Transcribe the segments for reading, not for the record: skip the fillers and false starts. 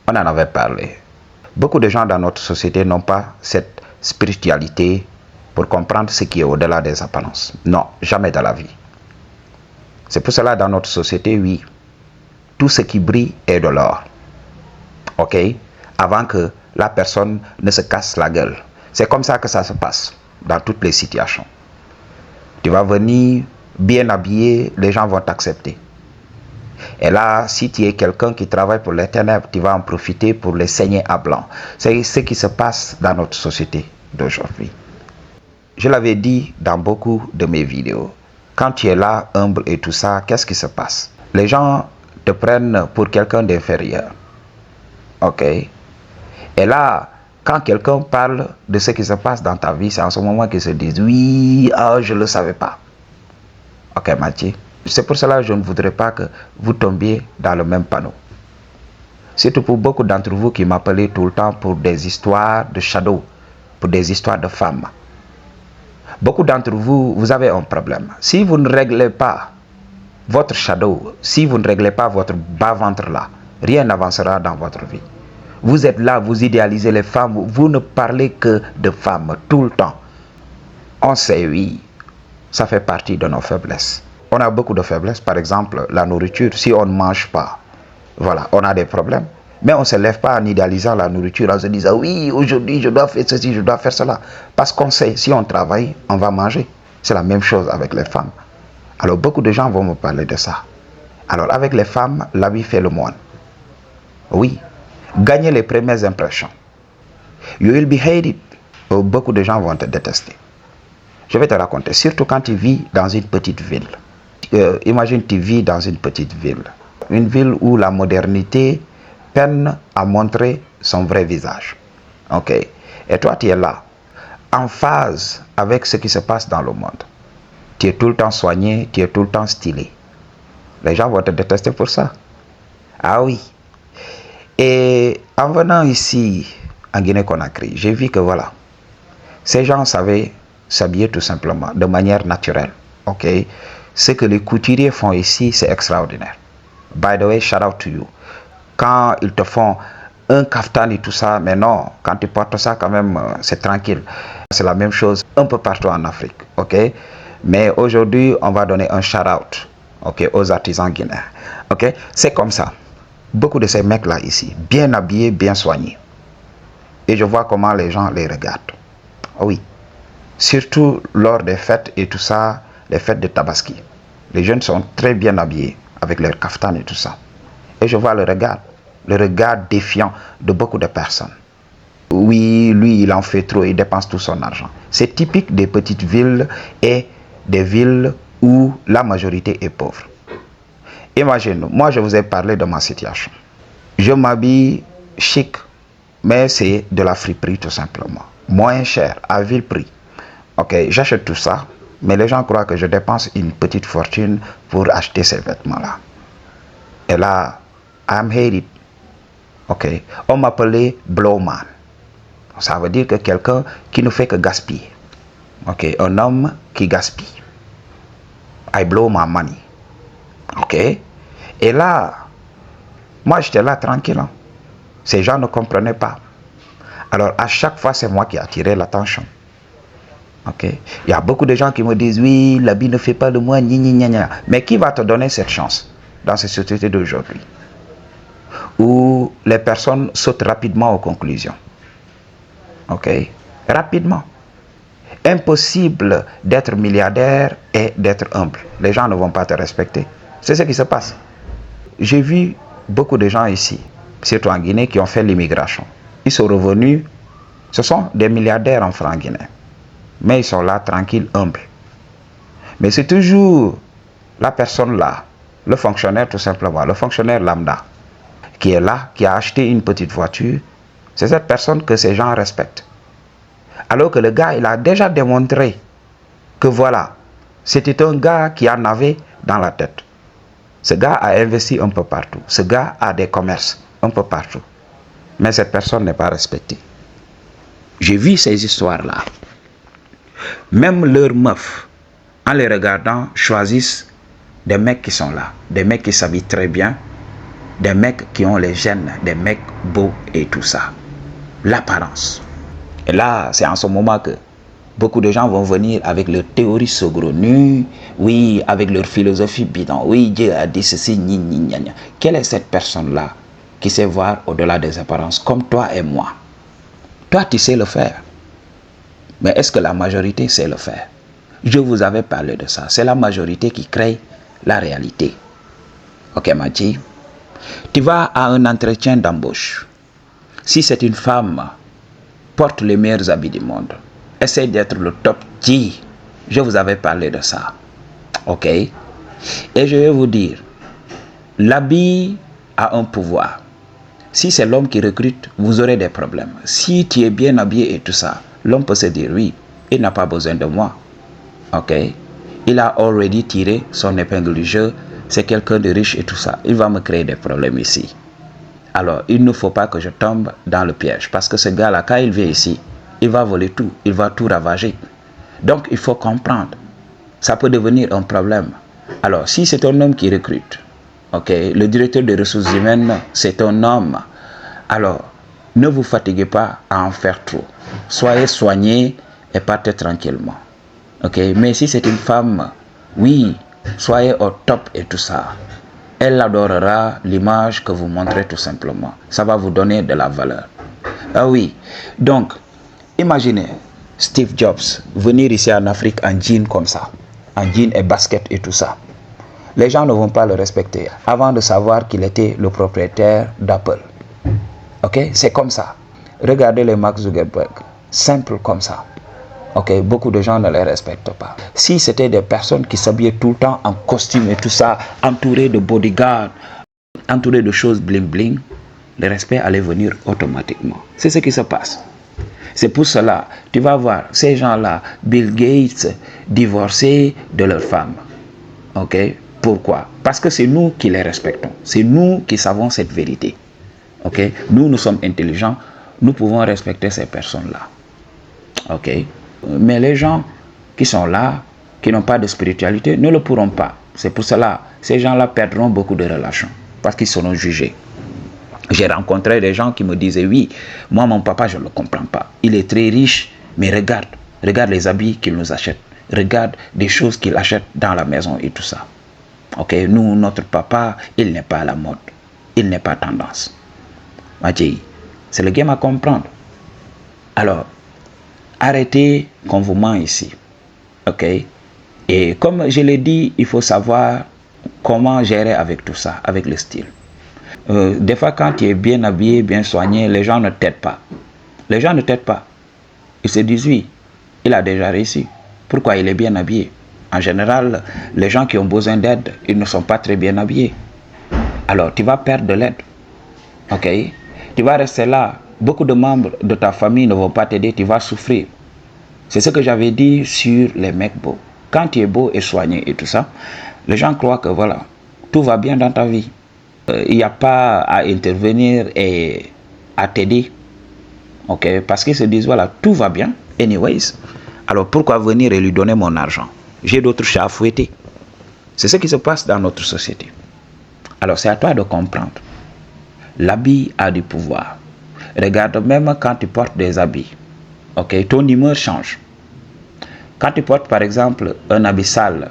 On en avait parlé. Beaucoup de gens dans notre société n'ont pas cette spiritualité pour comprendre ce qui est au-delà des apparences. Non, jamais dans la vie. C'est pour cela dans notre société, oui, tout ce qui brille est de l'or. Ok? Avant que la personne ne se casse la gueule. C'est comme ça que ça se passe dans toutes les situations. Tu vas venir bien habillé, les gens vont t'accepter. Et là, si tu es quelqu'un qui travaille pour les ténèbres, tu vas en profiter pour les saigner à blanc. C'est ce qui se passe dans notre société d'aujourd'hui. Je l'avais dit dans beaucoup de mes vidéos. Quand tu es là, humble et tout ça, qu'est-ce qui se passe? Les gens te prennent pour quelqu'un d'inférieur. Ok? Et là, quand quelqu'un parle de ce qui se passe dans ta vie, c'est en ce moment qu'ils se disent, oui, je ne le savais pas. Ok, Mathieu? C'est pour cela que je ne voudrais pas que vous tombiez dans le même panneau. Surtout pour beaucoup d'entre vous qui m'appelaient tout le temps pour des histoires de shadow, pour des histoires de femmes. Beaucoup d'entre vous, vous avez un problème. Si vous ne réglez pas votre shadow, si vous ne réglez pas votre bas-ventre là, rien n'avancera dans votre vie. Vous êtes là, vous idéalisez les femmes, vous ne parlez que de femmes tout le temps. On sait, oui, ça fait partie de nos faiblesses. On a beaucoup de faiblesses, par exemple la nourriture. Si on ne mange pas, voilà, on a des problèmes. Mais on ne se lève pas en idéalisant la nourriture, en se disant oui, aujourd'hui je dois faire ceci, je dois faire cela. Parce qu'on sait, si on travaille, on va manger. C'est la même chose avec les femmes. Alors beaucoup de gens vont me parler de ça. Alors avec les femmes, l'habit fait le moine. Oui, gagner les premières impressions. You will be hated. Beaucoup de gens vont te détester. Je vais te raconter, surtout quand tu vis dans une petite ville. Imagine tu vis dans une petite ville. Une ville où la modernité peine à montrer son vrai visage. Ok. Et toi, tu es là, en phase avec ce qui se passe dans le monde. Tu es tout le temps soigné, tu es tout le temps stylé. Les gens vont te détester pour ça. Ah oui. Et en venant ici, en Guinée-Conakry, j'ai vu que voilà, ces gens savaient s'habiller tout simplement, de manière naturelle. Ok. Ce que les couturiers font ici, c'est extraordinaire. By the way, shout out to you. Quand ils te font un kaftan et tout ça, mais non, quand tu portes ça quand même, c'est tranquille. C'est la même chose un peu partout en Afrique, ok? Mais aujourd'hui, on va donner un shout out, ok, aux artisans guinéens, ok? C'est comme ça. Beaucoup de ces mecs-là ici, bien habillés, bien soignés. Et je vois comment les gens les regardent. Oui. Surtout lors des fêtes et tout ça, les fêtes de Tabaski. Les jeunes sont très bien habillés avec leurs kaftans et tout ça. Et je vois le regard défiant de beaucoup de personnes. Oui, lui, il en fait trop, il dépense tout son argent. C'est typique des petites villes et des villes où la majorité est pauvre. Imagine, moi je vous ai parlé de ma situation. Je m'habille chic, mais c'est de la friperie tout simplement. Moins cher, à vil prix. Ok, j'achète tout ça, mais les gens croient que je dépense une petite fortune pour acheter ces vêtements-là. Et là, I'm hated. Ok, on m'appelait Blowman. Ça veut dire que quelqu'un qui ne fait que gaspiller. Ok, un homme qui gaspille. I blow my money. Ok, et là, moi j'étais là tranquille. Hein. Ces gens ne comprenaient pas. Alors à chaque fois, c'est moi qui attirais l'attention. Ok, il y a beaucoup de gens qui me disent oui, l'habit ne fait pas de moi, gna gna gna. Mais qui va te donner cette chance dans cette société d'aujourd'hui où les personnes sautent rapidement aux conclusions? Ok, rapidement. Impossible d'être milliardaire et d'être humble. Les gens ne vont pas te respecter. C'est ce qui se passe. J'ai vu beaucoup de gens ici, surtout en Guinée, qui ont fait l'immigration. Ils sont revenus, ce sont des milliardaires en francs guinéens. Mais ils sont là, tranquilles, humbles. Mais c'est toujours la personne là, le fonctionnaire tout simplement, le fonctionnaire lambda, qui est là, qui a acheté une petite voiture. C'est cette personne que ces gens respectent. Alors que le gars, il a déjà démontré que voilà, c'était un gars qui en avait dans la tête. Ce gars a investi un peu partout. Ce gars a des commerces un peu partout. Mais cette personne n'est pas respectée. J'ai vu ces histoires-là. Même leurs meufs, en les regardant, choisissent des mecs qui sont là. Des mecs qui s'habillent très bien. des mecs qui ont les gènes, des mecs beaux et tout ça. L'apparence. Et là, c'est en ce moment que beaucoup de gens vont venir avec leur théorie saugrenue, oui, avec leur philosophie bidon. Oui, Dieu a dit ceci, gna, gna, gna. Quelle est cette personne-là qui sait voir au-delà des apparences, comme toi et moi? Toi, tu sais le faire. Mais est-ce que la majorité sait le faire? Je vous avais parlé de ça. C'est la majorité qui crée la réalité. Ok, Machi? Tu vas à un entretien d'embauche. Si c'est une femme, porte les meilleurs habits du monde. Essaye d'être le top G. Je vous avais parlé de ça. Ok? Et je vais vous dire, l'habit a un pouvoir. Si c'est l'homme qui recrute, vous aurez des problèmes. Si tu es bien habillé et tout ça, l'homme peut se dire, oui, il n'a pas besoin de moi. Ok? Il a already tiré son épingle du jeu. C'est quelqu'un de riche et tout ça. Il va me créer des problèmes ici. Alors, il ne faut pas que je tombe dans le piège. Parce que ce gars-là, quand il vient ici, il va voler tout. Il va tout ravager. Donc, il faut comprendre. Ça peut devenir un problème. Alors, si c'est un homme qui recrute, ok, le directeur des ressources humaines, c'est un homme. Alors, ne vous fatiguez pas à en faire trop. Soyez soignés et partez tranquillement. Ok, mais si c'est une femme, oui, soyez au top et tout ça. Elle adorera l'image que vous montrez tout simplement. Ça va vous donner de la valeur. Ah oui, donc, imaginez Steve Jobs venir ici en Afrique en jean comme ça, en jean et basket et tout ça. Les gens ne vont pas le respecter avant de savoir qu'il était le propriétaire d'Apple. Ok, c'est comme ça. Regardez les Mark Zuckerberg, simple comme ça. Ok, beaucoup de gens ne les respectent pas. Si c'était des personnes qui s'habillaient tout le temps en costume et tout ça, entourées de bodyguards, entourées de choses bling bling, le respect allait venir automatiquement. C'est ce qui se passe. C'est pour cela, tu vas voir ces gens-là, Bill Gates, divorcés de leurs femmes. Ok, pourquoi? Parce que c'est nous qui les respectons. C'est nous qui savons cette vérité. Ok, nous sommes intelligents, nous pouvons respecter ces personnes-là. Ok. Mais les gens qui sont là, qui n'ont pas de spiritualité, ne le pourront pas. C'est pour cela, ces gens-là perdront beaucoup de relations, parce qu'ils seront jugés. J'ai rencontré des gens qui me disaient, oui, moi, mon papa, je ne le comprends pas. Il est très riche, mais regarde les habits qu'il nous achète. Regarde des choses qu'il achète dans la maison et tout ça. Ok, nous, notre papa, il n'est pas à la mode. Il n'est pas tendance. Madji, c'est le game à comprendre. Alors, arrêtez qu'on vous ment ici. Ok? Et comme je l'ai dit, il faut savoir comment gérer avec tout ça, avec le style. Des fois, quand tu es bien habillé, bien soigné, les gens ne t'aident pas. Les gens ne t'aident pas. Ils se disent, oui, il a déjà réussi. Pourquoi il est bien habillé? En général, les gens qui ont besoin d'aide, ils ne sont pas très bien habillés. Alors, tu vas perdre de l'aide. Ok? Tu vas rester là. Beaucoup de membres de ta famille ne vont pas t'aider, tu vas souffrir. C'est ce que j'avais dit sur les mecs beaux. Quand tu es beau et soigné et tout ça, les gens croient que voilà, tout va bien dans ta vie. Il n'y a pas à intervenir et à t'aider. Ok? Parce qu'ils se disent voilà, tout va bien, anyways. Alors pourquoi venir et lui donner mon argent? J'ai d'autres chats à fouetter. C'est ce qui se passe dans notre société. Alors c'est à toi de comprendre. L'habit a du pouvoir. Regarde, même quand tu portes des habits, ok, ton humeur change. Quand tu portes par exemple un habit sale,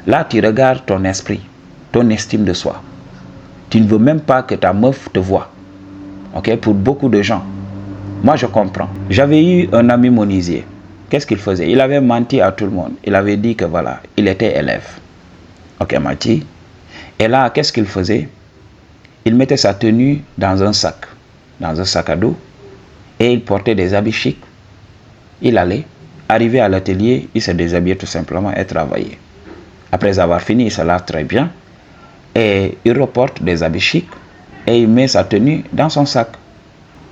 là tu regardes ton esprit, ton estime de soi. Tu ne veux même pas que ta meuf te voie. Ok, pour beaucoup de gens. Moi je comprends. J'avais eu un ami menuisier. Qu'est-ce qu'il faisait? Il avait menti à tout le monde. Il avait dit que voilà, il était élève. Ok, Mati. Et là, qu'est-ce qu'il faisait? Il mettait sa tenue dans un sac à dos, et il portait des habits chics. Il allait, arrivé à l'atelier, il se déshabillait tout simplement et travaillait. Après avoir fini, il se lave très bien, et il reporte des habits chics, et il met sa tenue dans son sac.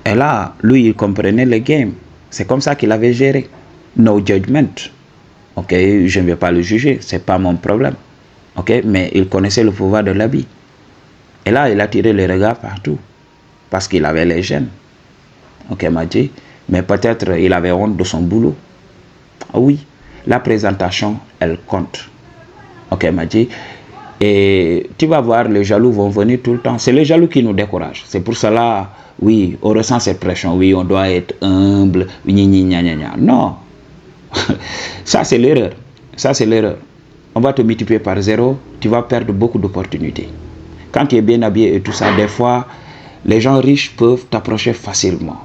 Et là, lui, il comprenait le game. C'est comme ça qu'il avait géré. No judgment. Ok, je ne vais pas le juger, c'est pas mon problème. Ok, mais il connaissait le pouvoir de l'habit. Et là, il attirait les regards partout. Parce qu'il avait les gènes. Ok, Madji. Mais peut-être il avait honte de son boulot. Oui, la présentation, elle compte. Ok, Madji. Et tu vas voir, les jaloux vont venir tout le temps. C'est les jaloux qui nous découragent. C'est pour cela, oui, on ressent cette pression. Oui, on doit être humble. Non. Ça, c'est l'erreur. Ça, c'est l'erreur. On va te multiplier par 0. Tu vas perdre beaucoup d'opportunités. Quand tu es bien habillé et tout ça, des fois, les gens riches peuvent t'approcher facilement.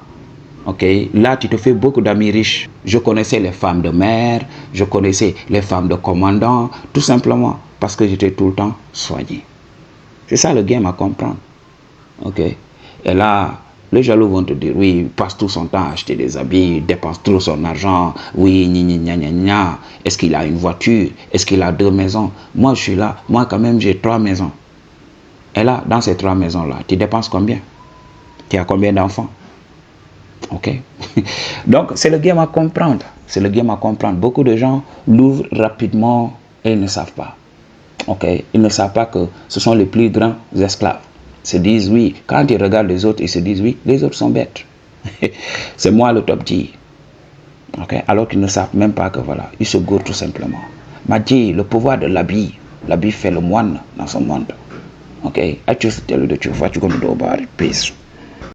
Ok, là tu te fais beaucoup d'amis riches. Je connaissais les femmes de maire, je connaissais les femmes de commandant, tout simplement parce que j'étais tout le temps soigné. C'est ça le game à comprendre. Ok, et là, les jaloux vont te dire, oui, il passe tout son temps à acheter des habits, il dépense tout son argent, oui, gna. Est-ce qu'il a une voiture? Est-ce qu'il a 2 maisons? Moi, je suis là, moi quand même, j'ai 3 maisons. Et là, dans ces 3 maisons-là, tu dépenses combien? Tu as combien d'enfants? Ok. Donc, c'est le game à comprendre. C'est le game à comprendre. Beaucoup de gens l'ouvrent rapidement et ils ne savent pas. Ok. Ils ne savent pas que ce sont les plus grands esclaves. Ils se disent oui. Quand ils regardent les autres, ils se disent oui, les autres sont bêtes. C'est moi le top tier. Ok. Alors qu'ils ne savent même pas que voilà, ils se gourent tout simplement. M'a dit le pouvoir de l'habit. L'habit fait le moine dans ce monde. Ok. I choose to tell you the truth. What you gonna do about it? Peace.